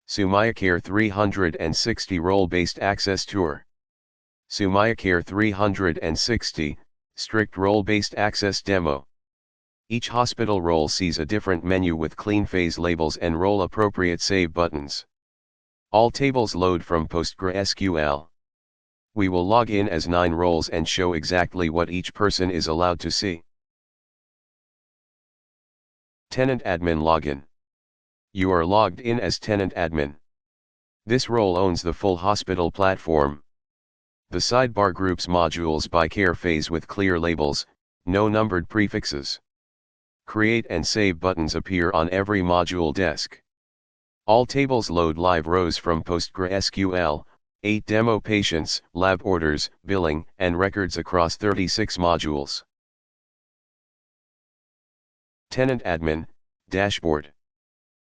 SUMAYA Care 360 Role-Based Access Tour. SUMAYA Care 360, Strict Role-Based Access Demo. Each hospital role sees a different menu with clean phase labels and role-appropriate save buttons. All tables load from PostgreSQL. We will log in as 9 roles and show exactly what each person is allowed to see. Tenant Admin Login. You are logged in as Tenant Admin. This role owns the full hospital platform. The sidebar groups modules by care phase with clear labels, no numbered prefixes. Create and save buttons appear on every module desk. All tables load live rows from PostgreSQL, 8 demo patients, lab orders, billing, and records across 36 modules. Tenant Admin Dashboard.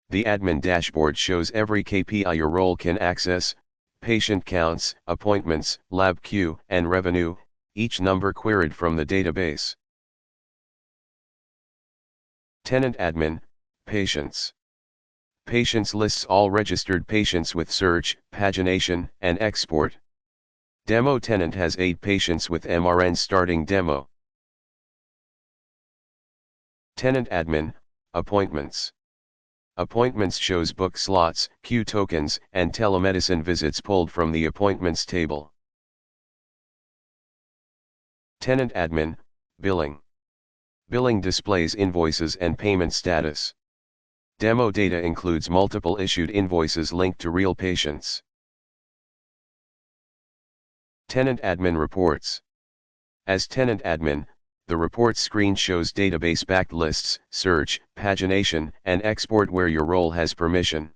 The admin dashboard shows every KPI your role can access: patient counts, appointments, lab queue, and revenue, each number queried from the database. Tenant Admin Patients. Patients lists all registered patients with search, pagination, and export. Demo tenant has 8 patients with MRN starting demo. Tenant Admin Appointments. Appointments shows book slots, queue tokens, and telemedicine visits pulled from the appointments table. Tenant Admin Billing. Billing displays invoices and payment status. Demo data includes multiple issued invoices linked to real patients. Tenant Admin Reports. As Tenant Admin, the reports screen shows database-backed lists, search, pagination, and export where your role has permission.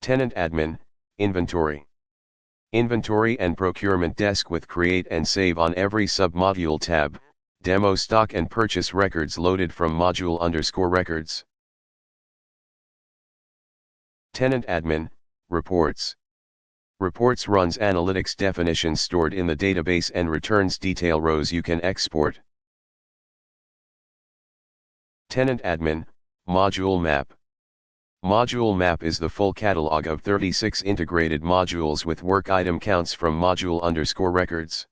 Tenant Admin Inventory. Inventory and procurement desk with create and save on every submodule tab, demo stock and purchase records loaded from module_records. Tenant Admin Reports. Reports runs analytics definitions stored in the database and returns detail rows you can export. Tenant Admin Module Map. Module Map is the full catalog of 36 integrated modules with work item counts from module_records.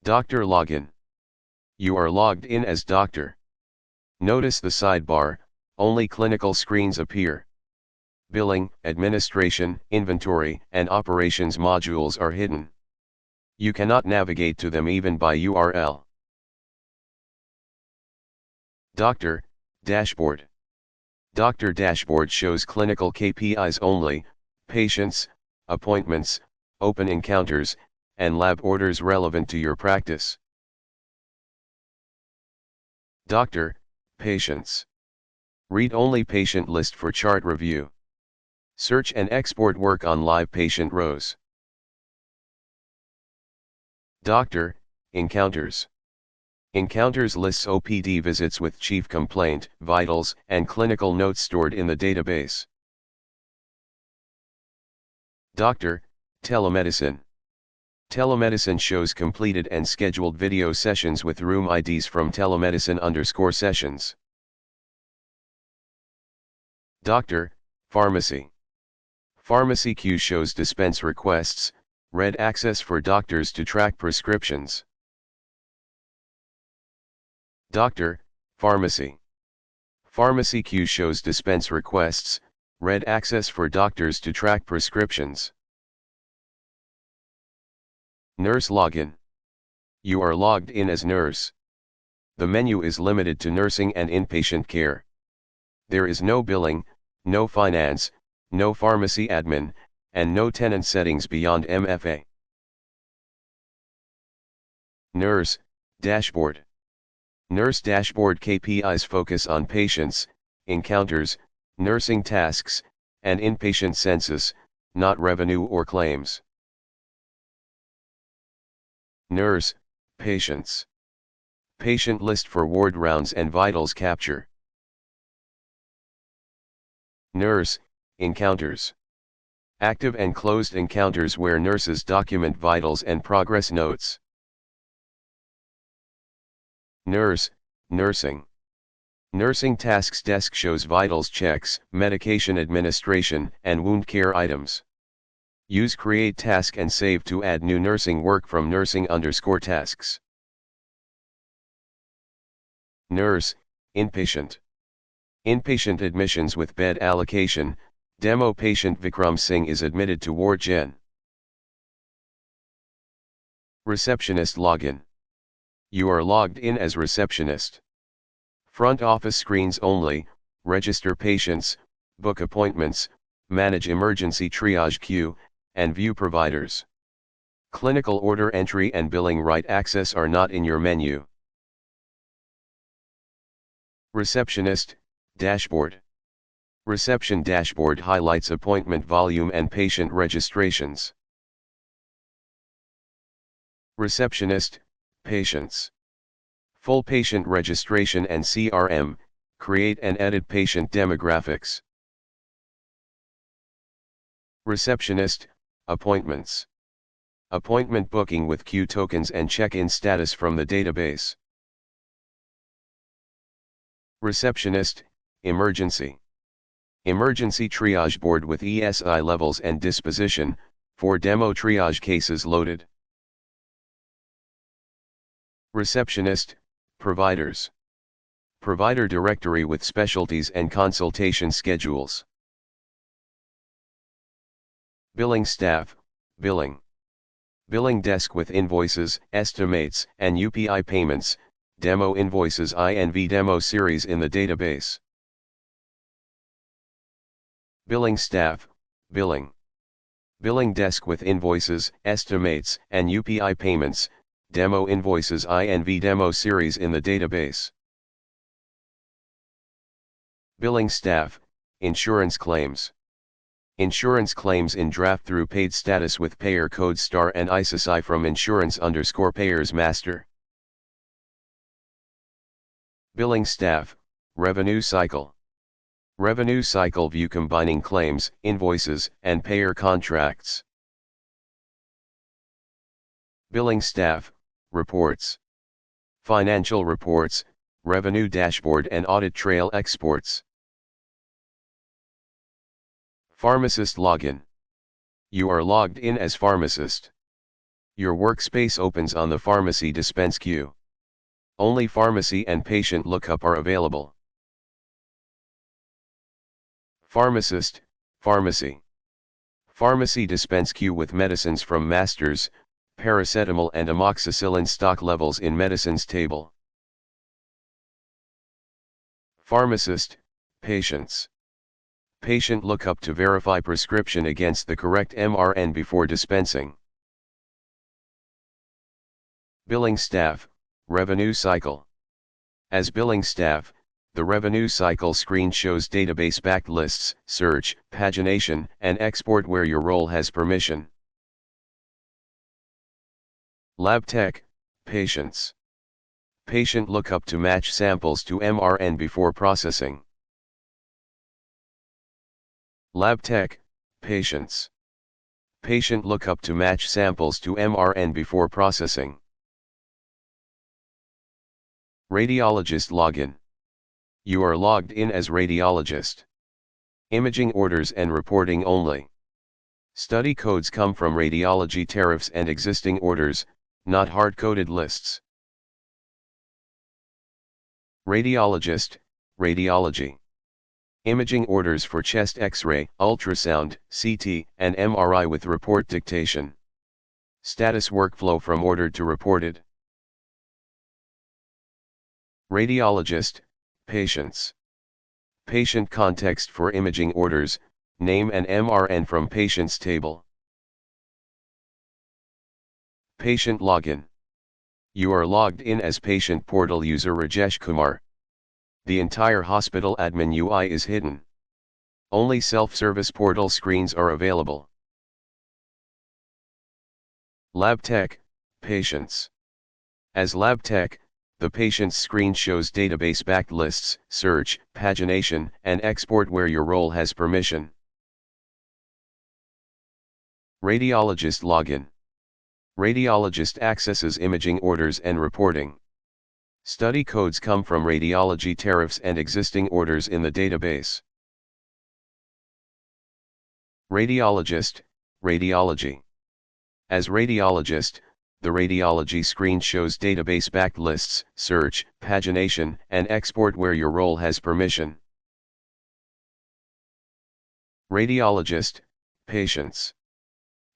Doctor Login. You are logged in as doctor. Notice the sidebar, only clinical screens appear. Billing, administration, inventory, and operations modules are hidden. You cannot navigate to them even by URL. Doctor Dashboard. Doctor Dashboard shows clinical KPIs only, patients, appointments, open encounters, and lab orders relevant to your practice. Doctor Patients. Read-only patient list for chart review. Search and export work on live patient rows. Doctor Encounters. Encounters lists OPD visits with chief complaint, vitals, and clinical notes stored in the database. Doctor Telemedicine. Telemedicine shows completed and scheduled video sessions with room IDs from telemedicine_sessions. Doctor Pharmacy. Pharmacy queue shows dispense requests, read access for doctors to track prescriptions. Doctor Pharmacy. Pharmacy queue shows dispense requests, read access for doctors to track prescriptions. Nurse Login. You are logged in as nurse. The menu is limited to nursing and inpatient care. There is no billing, no finance, no pharmacy admin, and no tenant settings beyond MFA. Nurse Dashboard. Nurse Dashboard KPIs focus on patients, encounters, nursing tasks, and inpatient census, not revenue or claims. Nurse Patients. Patient list for ward rounds and vitals capture. Nurse Encounters. Active and closed encounters where nurses document vitals and progress notes. Nurse Nursing. Nursing tasks desk shows vitals checks, medication administration, and wound care items. Use create task and save to add new nursing work from nursing_tasks. Nurse, inpatient. Inpatient admissions with bed allocation. Demo patient Vikram Singh is admitted to Ward Gen. Receptionist login. You are logged in as receptionist. Front office screens only, register patients, book appointments, manage emergency triage queue, and view providers. Clinical order entry and billing right access are not in your menu. Receptionist, dashboard. Reception dashboard highlights appointment volume and patient registrations. Receptionist, patients. Full patient registration and CRM, create and edit patient demographics. Receptionist, appointments. Appointment booking with queue tokens and check-in status from the database. Receptionist, emergency. Emergency triage board with ESI levels and disposition, for demo triage cases loaded. Receptionist, providers. Provider directory with specialties and consultation schedules. Billing staff, billing. Billing desk with invoices, estimates, and UPI payments, demo invoices INV demo series in the database. Billing staff, billing. Billing desk with invoices, estimates, and UPI payments, demo invoices INV demo series in the database. Billing staff, insurance claims. Insurance claims in draft through paid status with payer code star and ISSI from insurance_payers master. Billing staff, revenue cycle. Revenue cycle view combining claims, invoices, and payer contracts. Billing staff, reports. Financial reports, revenue dashboard and audit trail exports. Pharmacist login. You are logged in as pharmacist. Your workspace opens on the pharmacy dispense queue. Only pharmacy and patient lookup are available. Pharmacist, pharmacy. Pharmacy dispense queue with medicines from masters, paracetamol and amoxicillin stock levels in medicines table. Pharmacist, patients. Patient lookup to verify prescription against the correct MRN before dispensing. Billing staff, revenue cycle. As billing staff, the revenue cycle screen shows database-backed lists, search, pagination, and export where your role has permission. Lab tech, patients. Patient lookup to match samples to MRN before processing. Lab tech, patients. Patient lookup to match samples to MRN before processing. Radiologist login. You are logged in as radiologist. Imaging orders and reporting only. Study codes come from radiology tariffs and existing orders, not hard-coded lists. Radiologist, radiology. Imaging orders for chest X-ray, ultrasound, CT, and MRI with report dictation. Status workflow from ordered to reported. Radiologist, patients. Patient context for imaging orders, name and MRN from patient's table. Patient login. You are logged in as patient portal user Rajesh Kumar. The entire hospital admin UI is hidden. Only self-service portal screens are available. Lab tech, patients. As lab tech, the patient's screen shows database-backed lists, search, pagination, and export where your role has permission. Radiologist login. Radiologist accesses imaging orders and reporting. Study codes come from radiology tariffs and existing orders in the database. Radiologist, radiology. As radiologist, the radiology screen shows database-backed lists, search, pagination, and export where your role has permission. Radiologist, patients.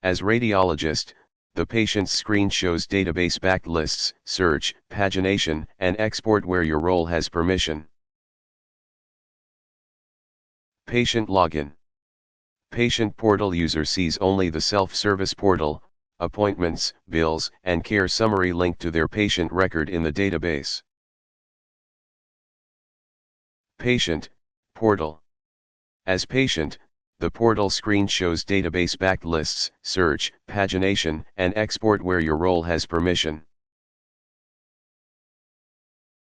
As radiologist, the patient's screen shows database-backed lists, search, pagination, and export where your role has permission. Patient login. Patient portal user sees only the self-service portal, appointments, bills, and care summary linked to their patient record in the database. Patient portal. As patient, the portal screen shows database-backed lists, search, pagination, and export where your role has permission.